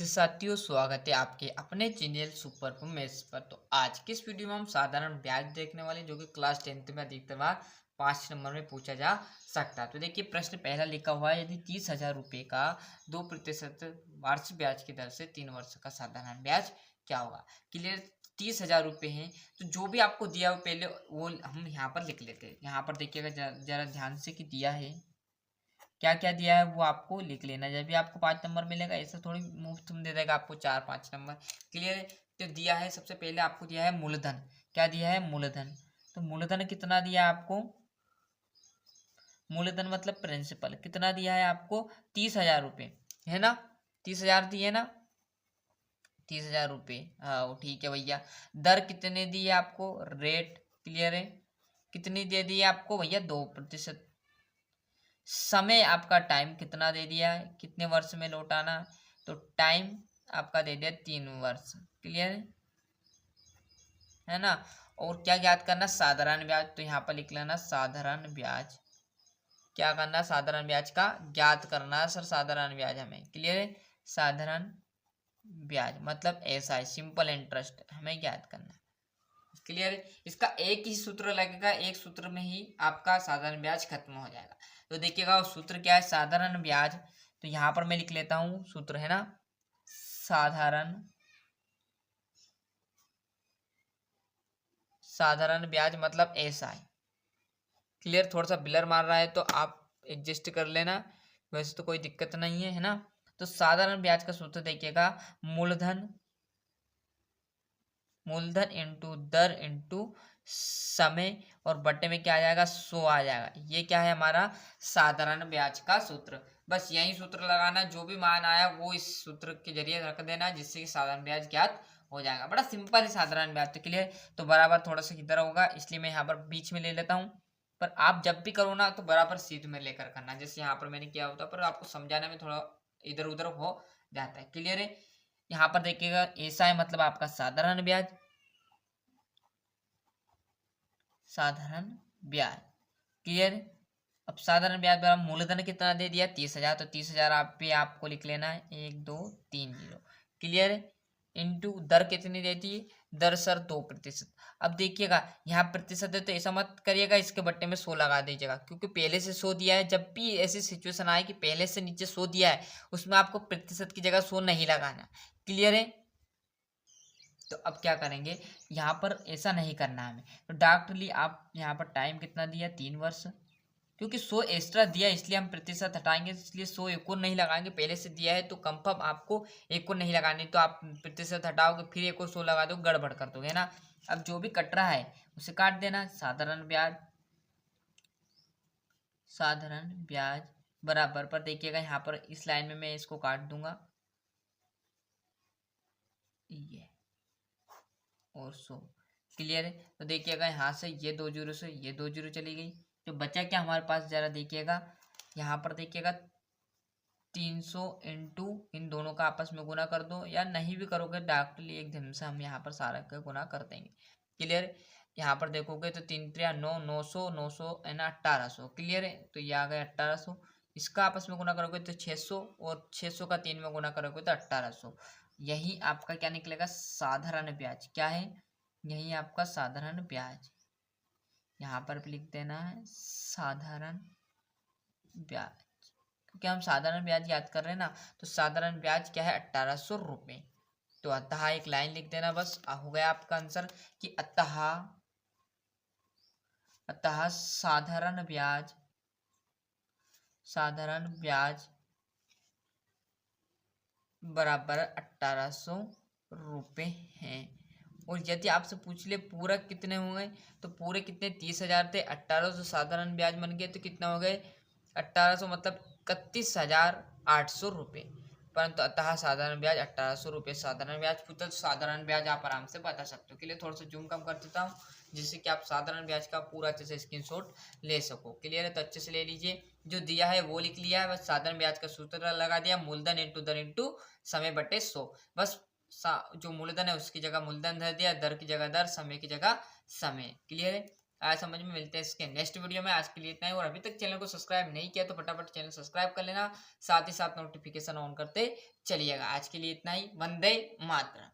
विद्यार्थी साथियों, स्वागत है आपके अपने चैनल सुपर मैथ्स पर। तो आज की इस वीडियो में हम साधारण ब्याज देखने वाले, जो कि क्लास 10th में अधिकतर बार 5 नंबर में पूछा जा सकता है। तो देखिए, प्रश्न पहला लिखा हुआ है, यदि 30,000 रुपये का 2% वार्षिक ब्याज की दर से 3 वर्ष का साधारण ब्याज क्या होगा। क्लियर। 30,000 रुपये हैं, तो जो भी आपको दिया हो पहले वो हम यहाँ पर लिख लेते हैं। यहाँ पर देखिएगा जरा ध्यान से कि दिया है क्या क्या दिया है वो आपको लिख लेना। जब भी आपको 5 नंबर मिलेगा, ऐसा थोड़ी मुफ्त में दे देगा आपको 4-5 नंबर। क्लियर है। तो दिया है, सबसे पहले आपको दिया है मूलधन। क्या दिया है? मूलधन। तो मूलधन कितना दिया है आपको? मूलधन मतलब प्रिंसिपल कितना दिया है आपको? 30,000 रुपये, है ना। 30,000 दिए ना, 30,000 रुपये। हाँ ठीक है भैया। दर कितने दी है आपको? रेट। क्लियर है। कितनी दे दी है आपको भैया? 2%। समय आपका टाइम कितना दे दिया है, कितने वर्ष में लौटाना, तो टाइम आपका दे दिया 3 वर्ष। क्लियर है ना। और क्या ज्ञात करना? साधारण ब्याज। तो यहाँ पर लिख लेना साधारण ब्याज। क्या करना? साधारण ब्याज का ज्ञात करना सर। साधारण ब्याज हमें क्लियर है। साधारण ब्याज मतलब ऐसा है, सिंपल इंटरेस्ट हमें ज्ञात करना। क्लियर है। इसका एक ही सूत्र लगेगा, एक सूत्र में ही आपका साधारण ब्याज खत्म हो जाएगा। तो देखिएगा वो सूत्र क्या है? साधारण ब्याज। तो यहाँ पर मैं लिख लेता हूँ सूत्र, है ना। साधारण ब्याज मतलब ऐसा है। क्लियर। थोड़ा सा ब्लर मार रहा है तो आप एडजस्ट कर लेना, वैसे तो कोई दिक्कत नहीं है ना। तो साधारण ब्याज का सूत्र देखिएगा, मूलधन इंटू दर इंटू समय, और बटे में क्या आ जाएगा? 100 आ जाएगा। ये क्या है? हमारा साधारण ब्याज का सूत्र। बस यही सूत्र लगाना, जो भी मान आया वो इस सूत्र के जरिए रख देना, जिससे कि साधारण ब्याज ज्ञात हो जाएगा। बड़ा सिंपल है साधारण ब्याज। तो क्लियर। तो बराबर थोड़ा सा किधर होगा, इसलिए मैं यहाँ पर बीच में ले लेता हूँ। पर आप जब भी करो ना तो बराबर सीध में लेकर करना, जैसे यहाँ पर मैंने किया होता, पर आपको समझाने में थोड़ा इधर उधर हो जाता है। क्लियर है। यहाँ पर देखिएगा ऐसा है, मतलब आपका साधारण ब्याज। साधारण ब्याज। क्लियर। अब साधारण ब्याज पर मूलधन कितना दे दिया? 30,000। तो 30,000 आप पे आपको लिख लेना है 1, 2, 3, 0। क्लियर। इंटू दर कितनी देती है? दर सर 2%। अब देखिएगा यहाँ प्रतिशत है, तो ऐसा मत करिएगा इसके बट्टे में 100 लगा दीजिएगा, क्योंकि पहले से 100 दिया है। जब भी ऐसी सिचुएशन आए कि पहले से नीचे 100 दिया है, उसमें आपको प्रतिशत की जगह 100 नहीं लगाना। क्लियर है। तो अब क्या करेंगे, यहाँ पर ऐसा नहीं करना हमें। तो डायरेक्टली आप यहाँ पर टाइम कितना दिया? 3 वर्ष। क्योंकि 100 एक्स्ट्रा दिया इसलिए हम प्रतिशत हटाएंगे, इसलिए 100 एक और नहीं लगाएंगे। पहले से दिया है तो कंफर्म आपको एक और नहीं लगानी, तो आप प्रतिशत हटाओगे फिर एक और 100 लगा दो, गड़बड़ कर दोगे ना। अब जो भी कट रहा है उसे काट देना। साधारण ब्याज, साधारण ब्याज बराबर पर देखिएगा यहाँ पर इस लाइन में मैं इसको काट दूंगा, ये और 100। क्लियर है। तो देखिएगा यहाँ से ये 2 जीरो से ये 2 जीरो चली गई, तो बचा क्या हमारे पास? जरा देखिएगा यहाँ पर, देखिएगा 300 इंटू इन दोनों का आपस में गुना कर दो, या नहीं भी करोगे डायरेक्टली एकदम से हम यहाँ पर सारा का गुना कर देंगे। क्लियर। यहाँ पर देखोगे तो 3 3 9, 900 900 है ना, 1800। क्लियर है। तो ये आ गया 1800। इसका आपस में गुना करोगे तो 600, और 600 का 3 में गुना करोगे तो 1800। यही आपका क्या निकलेगा? साधारण ब्याज। क्या है? यही आपका साधारण ब्याज। यहाँ पर भी लिख देना है साधारण ब्याज, क्योंकि हम साधारण ब्याज याद कर रहे हैं ना। तो साधारण ब्याज क्या है? 1800 रुपये। तो अतः एक लाइन लिख देना, बस हो गया आपका आंसर कि अतः अतः साधारण ब्याज बराबर 1800 रुपये हैं। और यदि आपसे पूछ ले पूरा कितने होंगे, तो पूरे कितने? 30,000 थे, 1800 साधारण ब्याज बन गए, तो कितना हो गए? 1800 मतलब 31,800 रुपये। परंतु अतः साधारण ब्याज 1800 रुपये साधारण ब्याज पूछता, तो साधारण ब्याज आप आराम से बता सकते हो। के लिए थोड़ा सा जूम कम कर देता हूँ, जिससे कि आप साधारण ब्याज का पूरा अच्छे से स्क्रीनशॉट ले सको। क्लियर है। तो अच्छे से ले लीजिए, जो दिया है वो लिख लिया है, बस साधारण ब्याज का सूत्र लगा दिया, मूलधन इंटू दर इंटू समय बटे 100। बस जो मूलधन है उसकी जगह मूलधन धर दिया, दर की जगह दर, समय की जगह समय। क्लियर है। समझ में। मिलते हैं इसके नेक्स्ट वीडियो में। आज के लिए इतना ही, और अभी तक चैनल को सब्सक्राइब नहीं किया तो फटाफट चैनल सब्सक्राइब कर लेना, साथ ही साथ नोटिफिकेशन ऑन करते चलिएगा। आज के लिए इतना ही। वंदे मातरम।